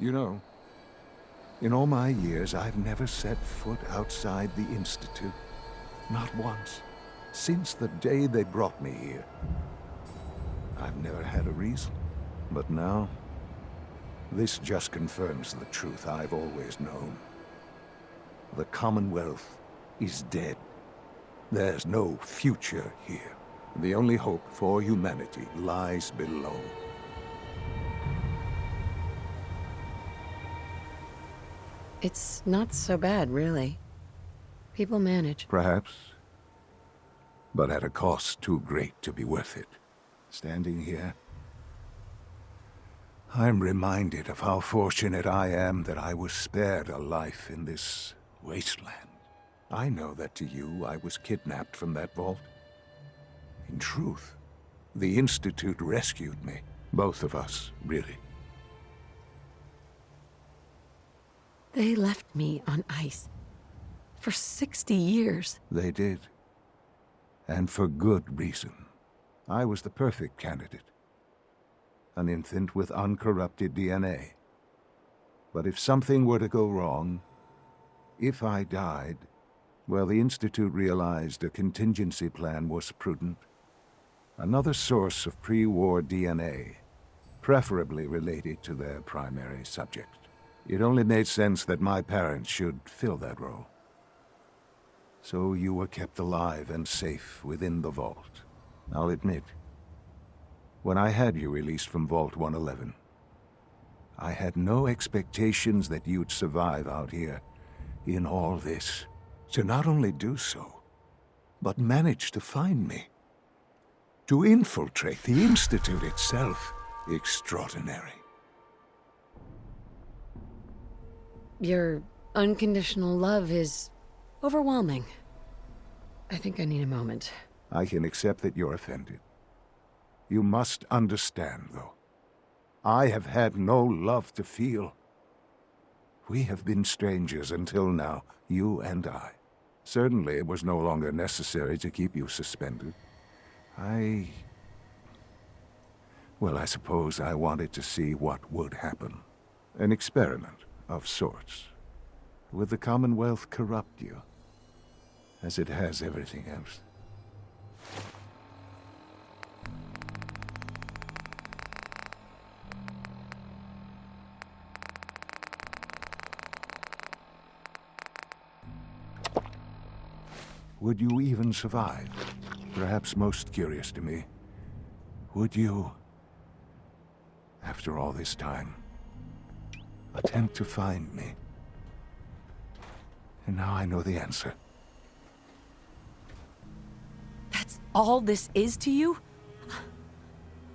You know, in all my years, I've never set foot outside the Institute. Not once. Since the day they brought me here. I've never had a reason. But now, this just confirms the truth I've always known. The Commonwealth is dead. There's no future here. The only hope for humanity lies below. It's not so bad, really. People manage. Perhaps. But at a cost too great to be worth it. Standing here, I'm reminded of how fortunate I am that I was spared a life in this wasteland. I know that to you, I was kidnapped from that vault. In truth, the Institute rescued me. Both of us, really. They left me on ice. For 60 years. They did. And for good reason. I was the perfect candidate. An infant with uncorrupted DNA. But if something were to go wrong, if I died, well, the Institute realized a contingency plan was prudent. Another source of pre-war DNA, preferably related to their primary subject. It only made sense that my parents should fill that role. So you were kept alive and safe within the vault. I'll admit, when I had you released from Vault 111, I had no expectations that you'd survive out here in all this. To not only do so, but manage to find me. To infiltrate the Institute itself. Extraordinary. Your unconditional love is overwhelming. I think I need a moment. I can accept that you're offended. You must understand, though. I have had no love to feel. We have been strangers until now, you and I. Certainly it was no longer necessary to keep you suspended. Well, I suppose I wanted to see what would happen. An experiment of sorts. Would the Commonwealth corrupt you, as it has everything else? Would you even survive? Perhaps most curious to me, would you, after all this time, attempt to find me? And now I know the answer. That's all this is to you?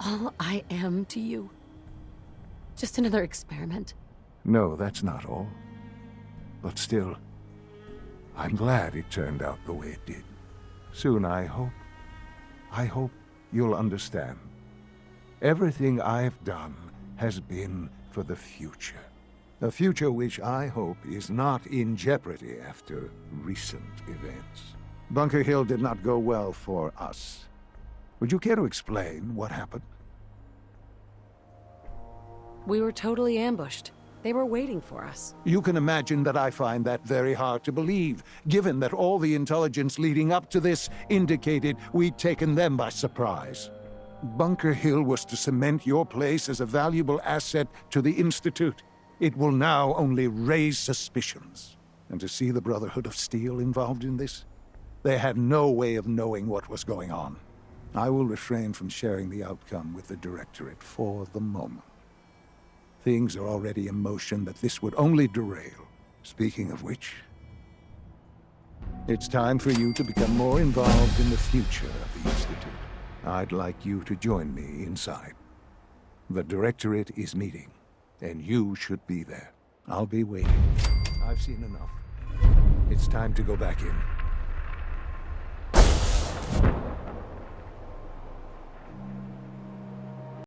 All I am to you? Just another experiment? No, that's not all. But still, I'm glad it turned out the way it did. Soon, I hope you'll understand. Everything I've done has been for the future. A future which I hope is not in jeopardy after recent events. Bunker Hill did not go well for us. Would you care to explain what happened? We were totally ambushed. They were waiting for us. You can imagine that I find that very hard to believe, given that all the intelligence leading up to this indicated we'd taken them by surprise. Bunker Hill was to cement your place as a valuable asset to the Institute. It will now only raise suspicions. And to see the Brotherhood of Steel involved in this? They had no way of knowing what was going on. I will refrain from sharing the outcome with the Directorate for the moment. Things are already in motion that this would only derail. Speaking of which, it's time for you to become more involved in the future of the Institute. I'd like you to join me inside. The Directorate is meeting, and you should be there. I'll be waiting. I've seen enough. It's time to go back in.